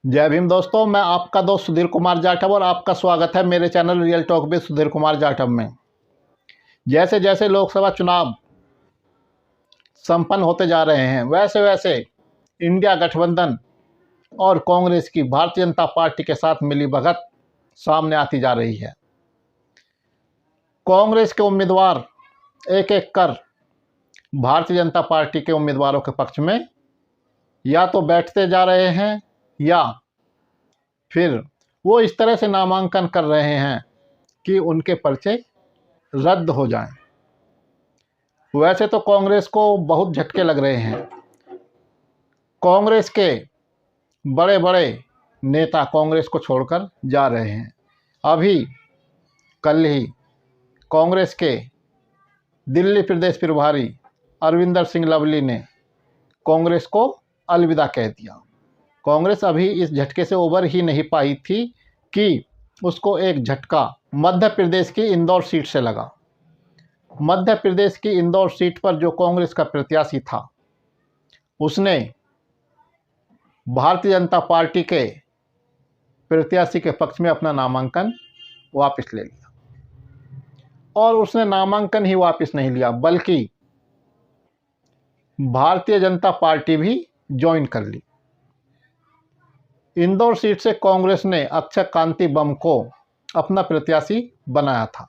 जय भीम दोस्तों, मैं आपका दोस्त सुधीर कुमार जाटव और आपका स्वागत है मेरे channel real talk with Sudhir Kumar Jatav में। जैसे जैसे लोकसभा चुनाव संपन्न होते जा रहे हैं, वैसे वैसे इंडिया गठबंधन और कांग्रेस की भारतीय जनता पार्टी के साथ मिलीभगत सामने आती जा रही है। कांग्रेस के उम्मीदवार एक एक कर भारतीय जनता पार्टी के उम्मीदवारों के पक्ष में या तो बैठते जा रहे हैं या फिर वो इस तरह से नामांकन कर रहे हैं कि उनके पर्चे रद्द हो जाएं। वैसे तो कांग्रेस को बहुत झटके लग रहे हैं। कांग्रेस के बड़े बड़े नेता कांग्रेस को छोड़कर जा रहे हैं। अभी कल ही कांग्रेस के दिल्ली प्रदेश प्रभारी अरविंदर सिंह लवली ने कांग्रेस को अलविदा कह दिया। कांग्रेस अभी इस झटके से उबर ही नहीं पाई थी कि उसको एक झटका मध्य प्रदेश की इंदौर सीट से लगा। मध्य प्रदेश की इंदौर सीट पर जो कांग्रेस का प्रत्याशी था, उसने भारतीय जनता पार्टी के प्रत्याशी के पक्ष में अपना नामांकन वापस ले लिया। और उसने नामांकन ही वापस नहीं लिया, बल्कि भारतीय जनता पार्टी भी ज्वाइन कर ली। इंदौर सीट से कांग्रेस ने अक्षय कांति बम को अपना प्रत्याशी बनाया था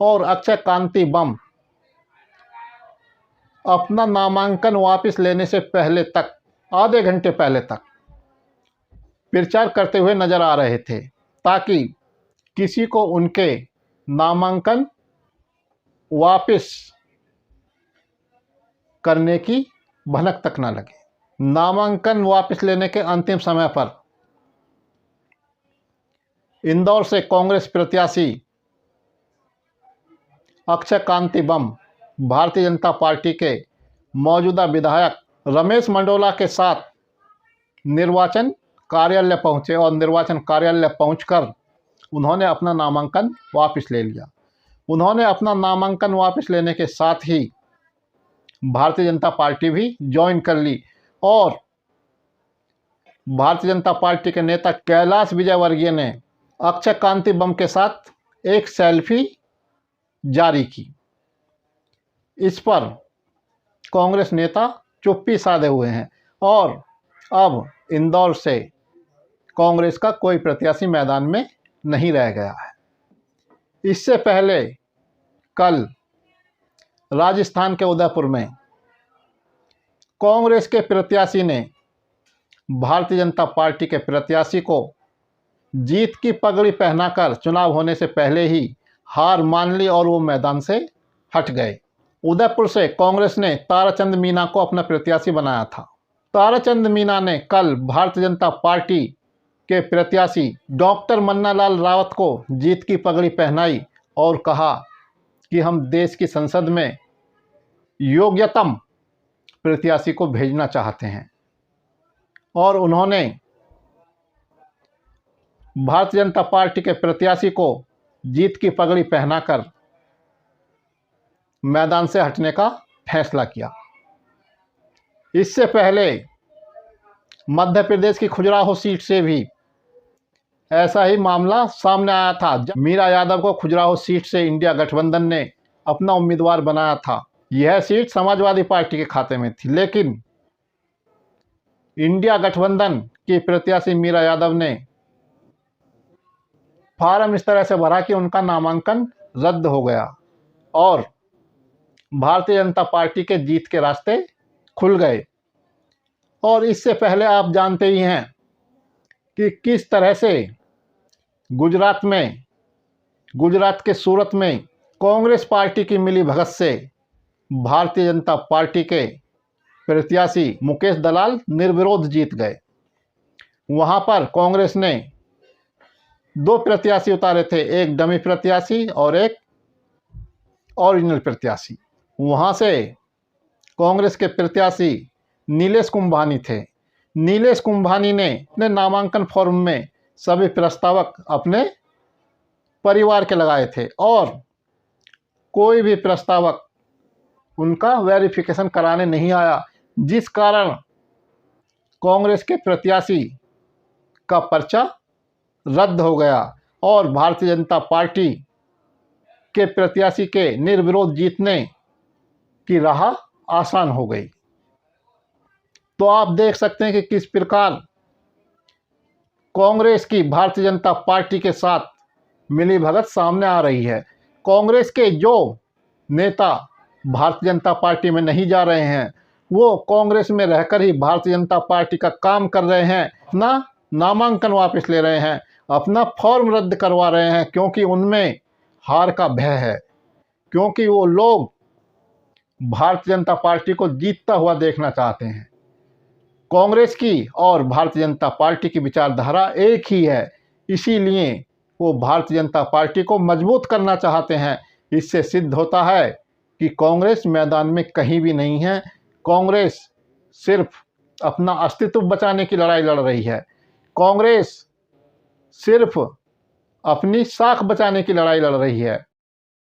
और अक्षय कांति बम अपना नामांकन वापस लेने से पहले तक, आधे घंटे पहले तक प्रचार करते हुए नजर आ रहे थे, ताकि किसी को उनके नामांकन वापस करने की भनक तक न लगे। नामांकन वापस लेने के अंतिम समय पर इंदौर से कांग्रेस प्रत्याशी अक्षय कांति बम भारतीय जनता पार्टी के मौजूदा विधायक रमेश मंडोला के साथ निर्वाचन कार्यालय पहुंचे और निर्वाचन कार्यालय पहुंचकर उन्होंने अपना नामांकन वापस ले लिया। उन्होंने अपना नामांकन वापस लेने के साथ ही भारतीय जनता पार्टी भी ज्वाइन कर ली और भारतीय जनता पार्टी के नेता कैलाश विजयवर्गीय ने अक्षय कांति बम के साथ एक सेल्फी जारी की। इस पर कांग्रेस नेता चुप्पी साधे हुए हैं और अब इंदौर से कांग्रेस का कोई प्रत्याशी मैदान में नहीं रह गया है। इससे पहले कल राजस्थान के उदयपुर में कांग्रेस के प्रत्याशी ने भारतीय जनता पार्टी के प्रत्याशी को जीत की पगड़ी पहनाकर चुनाव होने से पहले ही हार मान ली और वो मैदान से हट गए। उदयपुर से कांग्रेस ने ताराचंद मीना को अपना प्रत्याशी बनाया था। ताराचंद मीना ने कल भारतीय जनता पार्टी के प्रत्याशी डॉक्टर मन्नालाल रावत को जीत की पगड़ी पहनाई और कहा कि हम देश की संसद में योग्यतम प्रत्याशी को भेजना चाहते हैं। और उन्होंने भारतीय जनता पार्टी के प्रत्याशी को जीत की पगड़ी पहनाकर मैदान से हटने का फैसला किया। इससे पहले मध्य प्रदेश की खजुराहो सीट से भी ऐसा ही मामला सामने आया था। जब मीरा यादव को खजुराहो सीट से इंडिया गठबंधन ने अपना उम्मीदवार बनाया था। यह सीट समाजवादी पार्टी के खाते में थी, लेकिन इंडिया गठबंधन की प्रत्याशी मीरा यादव ने फार्म इस तरह से भरा कि उनका नामांकन रद्द हो गया और भारतीय जनता पार्टी के जीत के रास्ते खुल गए। और इससे पहले आप जानते ही हैं कि किस तरह से गुजरात के सूरत में कांग्रेस पार्टी की मिलीभगत से भारतीय जनता पार्टी के प्रत्याशी मुकेश दलाल निर्विरोध जीत गए। वहां पर कांग्रेस ने 2 प्रत्याशी उतारे थे, एक डमी प्रत्याशी और एक ओरिजिनल प्रत्याशी। वहां से कांग्रेस के प्रत्याशी नीलेश कुंभानी थे। नीलेश कुंभानी ने अपने नामांकन फॉर्म में सभी प्रस्तावक अपने परिवार के लगाए थे और कोई भी प्रस्तावक उनका वेरिफिकेशन कराने नहीं आया, जिस कारण कांग्रेस के प्रत्याशी का पर्चा रद्द हो गया और भारतीय जनता पार्टी के प्रत्याशी के निर्विरोध जीतने की राह आसान हो गई। तो आप देख सकते हैं कि किस प्रकार कांग्रेस की भारतीय जनता पार्टी के साथ मिलीभगत सामने आ रही है। कांग्रेस के जो नेता भारतीय जनता पार्टी में नहीं जा रहे हैं, वो कांग्रेस में रहकर ही भारतीय जनता पार्टी का काम कर रहे हैं, अपना नामांकन वापस ले रहे हैं, अपना फॉर्म रद्द करवा रहे हैं, क्योंकि उनमें हार का भय है, क्योंकि वो लोग भारतीय जनता पार्टी को जीतता हुआ देखना चाहते हैं। कांग्रेस की और भारतीय जनता पार्टी की विचारधारा एक ही है, इसीलिए वो भारतीय जनता पार्टी को मजबूत करना चाहते हैं। इससे सिद्ध होता है कि कांग्रेस मैदान में कहीं भी नहीं है। कांग्रेस सिर्फ अपना अस्तित्व बचाने की लड़ाई लड़ रही है। कांग्रेस सिर्फ अपनी साख बचाने की लड़ाई लड़ रही है।